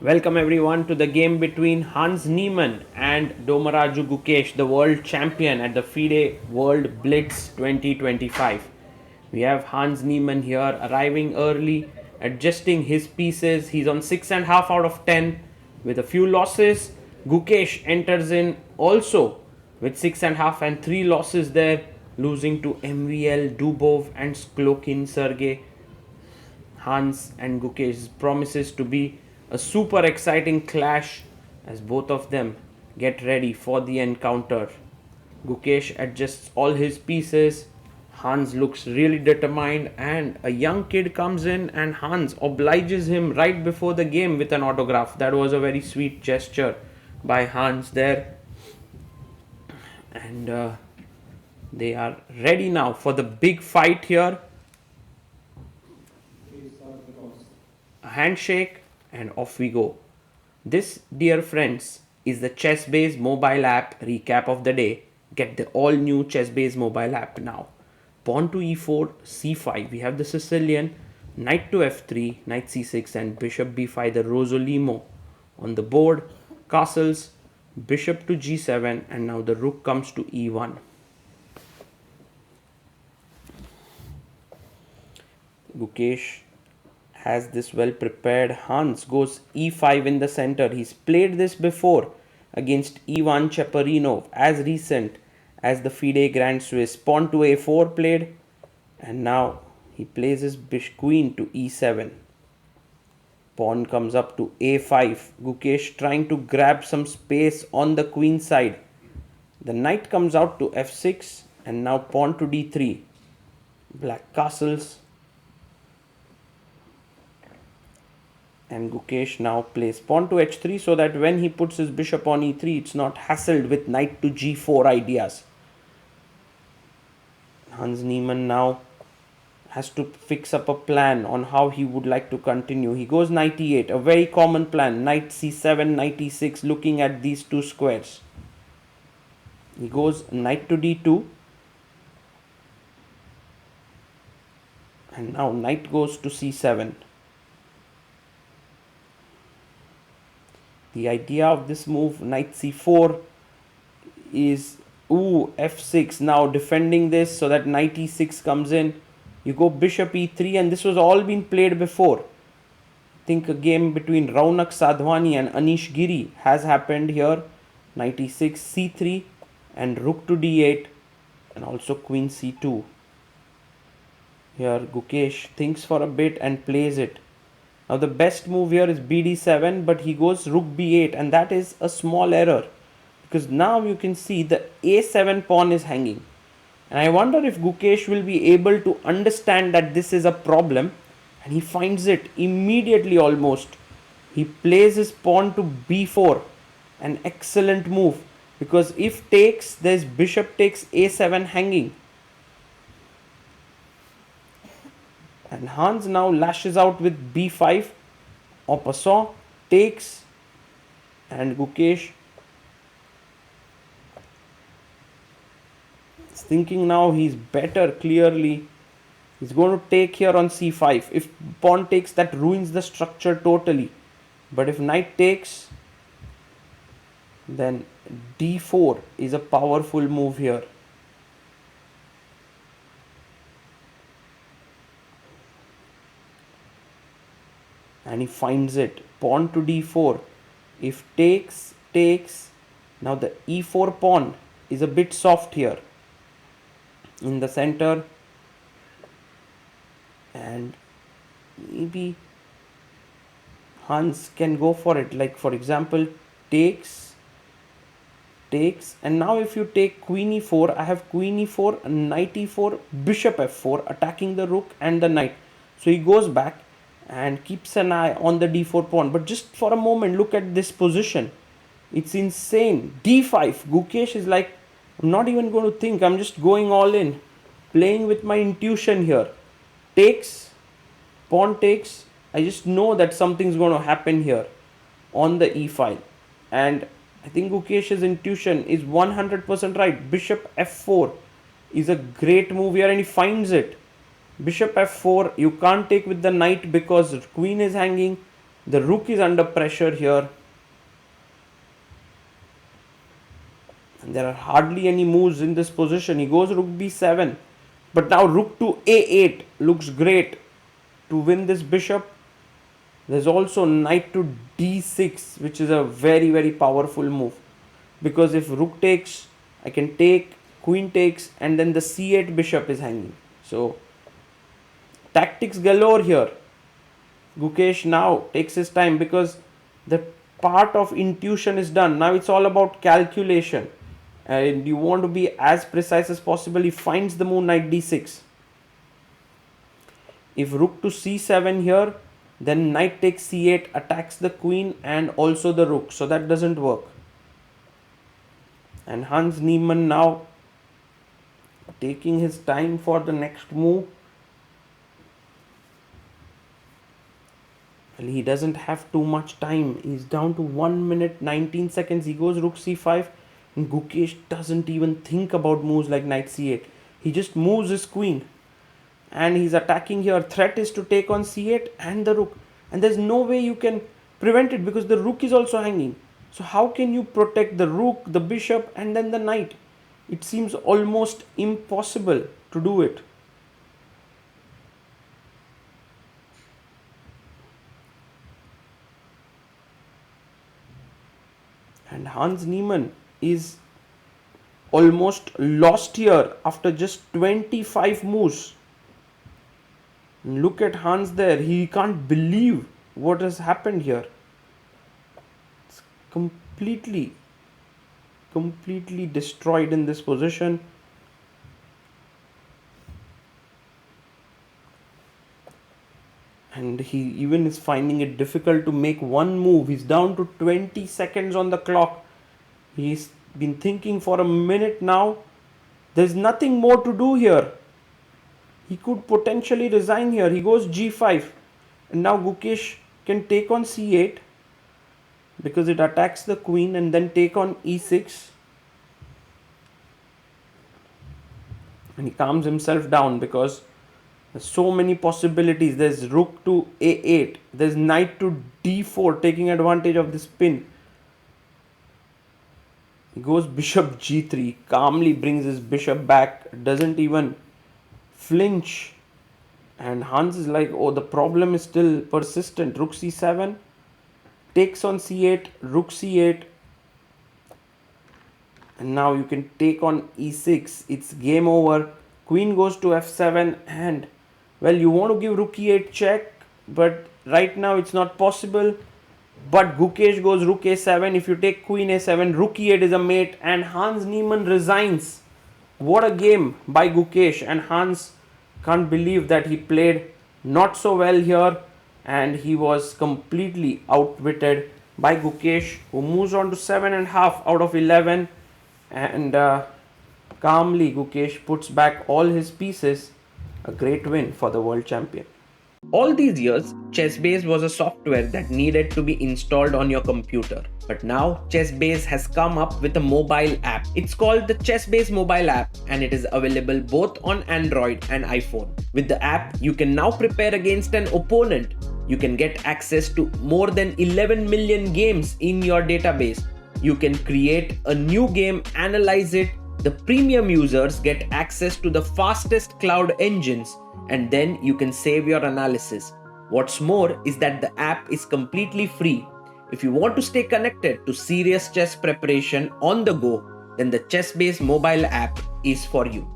Welcome everyone to the game between Hans Niemann and D.Gukesh, the world champion at the FIDE World Blitz 2025. We have Hans Niemann here arriving early, adjusting his pieces. He's on 6.5 out of 10 with a few losses. Gukesh enters in also with 6.5 and 3 losses there, losing to MVL, Dubov and Sklokin Sergey. Hans and Gukesh promises to be a super exciting clash as both of them get ready for the encounter. Gukesh adjusts all his pieces. Hans looks really determined, and a young kid comes in, and Hans obliges him right before the game with an autograph. That was a very sweet gesture by Hans there. And they are ready now for the big fight here. A handshake, and off we go. This, dear friends, is the ChessBase mobile app recap of the day. Get the all new ChessBase mobile app now. Pawn to e4, c5. We have the Sicilian. Knight to f3, knight c6, and bishop b5, the Rossolimo on the board. Castles, bishop to g7, and now the rook comes to e1. Gukesh has this well prepared. Hans goes e5 in the center. He's played this before against Ivan Cheparinov as recent as the FIDE Grand Swiss. Pawn to a4 played, and now he plays his queen to e7. Pawn comes up to a5. Gukesh trying to grab some space on the queen side. The knight comes out to f6, and now pawn to d3. Black castles. And Gukesh now plays pawn to h3 so that when he puts his bishop on e3, it's not hassled with knight to g4 ideas. Hans Niemann now has to fix up a plan on how he would like to continue. He goes knight e8, a very common plan. Knight c7, knight e6, looking at these two squares. He goes knight to d2. And now knight goes to c7. The idea of this move, knight c4, is f6. Now defending this so that knight e6 comes in. You go bishop e3, and this was all been played before. I think a game between Raunak Sadhwani and Anish Giri has happened here. Knight e6, c3, and rook to d8, and also queen c2. Here Gukesh thinks for a bit and plays it. Now the best move here is bd7, but he goes rook b8, and that is a small error because now you can see the a7 pawn is hanging. And I wonder if Gukesh will be able to understand that this is a problem, and he finds it immediately almost. He plays his pawn to b4, an excellent move, because if takes, there's bishop takes a7 hanging. And Hans now lashes out with b5. En passant, takes, and Gukesh is thinking now he's better clearly. He's going to take here on c5. If pawn takes, that ruins the structure totally. But if knight takes, then d4 is a powerful move here. And he finds it. Pawn to d4. If takes, takes. Now the e4 pawn is a bit soft here in the center. And maybe Hans can go for it. Like for example, takes, takes. And now if you take queen e4, I have queen e4, knight e4, bishop f4, attacking the rook and the knight. So he goes back and keeps an eye on the d4 pawn. But just for a moment, look at this position. It's insane. d5. Gukesh is like, I'm not even going to think. I'm just going all in. Playing with my intuition here. Takes. Pawn takes. I just know that something's going to happen here on the e file. And I think Gukesh's intuition is 100% right. Bishop f4 is a great move here, and he finds it. Bishop f4, you can't take with the knight because queen is hanging. The rook is under pressure here. And there are hardly any moves in this position. He goes rook b7. But now rook to a8 looks great to win this bishop. There's also knight to d6, which is a very, very powerful move. Because if rook takes, I can take, queen takes, and then the c8 bishop is hanging. So, tactics galore here. Gukesh now takes his time because the part of intuition is done. Now it's all about calculation. And you want to be as precise as possible. He finds the move knight d6. If rook to c7 here, then knight takes c8, attacks the queen and also the rook. So that doesn't work. And Hans Niemann now taking his time for the next move. Well, he doesn't have too much time. He's down to 1 minute 19 seconds. He goes rook c5. And Gukesh doesn't even think about moves like knight c8. He just moves his queen. And he's attacking here. Threat is to take on c8 and the rook. And there's no way you can prevent it because the rook is also hanging. So how can you protect the rook, the bishop and then the knight? It seems almost impossible to do it. And Hans Niemann is almost lost here after just 25 moves. Look at Hans there. He can't believe what has happened here. It's completely destroyed in this position. And he even is finding it difficult to make one move. He's down to 20 seconds on the clock. He's been thinking for a minute now. There's nothing more to do here. He could potentially resign here. He goes g5. And now Gukesh can take on c8 because it attacks the queen and then take on e6. And he calms himself down because there's so many possibilities. There's rook to a8. There's knight to d4 taking advantage of this pin. He goes bishop g3. Calmly brings his bishop back. Doesn't even flinch. And Hans is like, oh, the problem is still persistent. Rook c7. Takes on c8. Rook c8. And now you can take on e6. It's game over. Queen goes to f7 and well, you want to give rook e8 check, but right now it's not possible. But Gukesh goes rook a7. If you take queen a7, rook e8 is a mate and Hans Niemann resigns. What a game by Gukesh, and Hans can't believe that he played not so well here and he was completely outwitted by Gukesh, who moves on to 7.5 out of 11. And calmly Gukesh puts back all his pieces. A great win for the world champion. All these years, ChessBase was a software that needed to be installed on your computer. But now, ChessBase has come up with a mobile app. It's called the ChessBase mobile app and it is available both on Android and iPhone. With the app, you can now prepare against an opponent. You can get access to more than 11 million games in your database. You can create a new game, analyze it. The premium users get access to the fastest cloud engines, and then you can save your analysis. What's more is that the app is completely free. If you want to stay connected to serious chess preparation on the go, then the ChessBase mobile app is for you.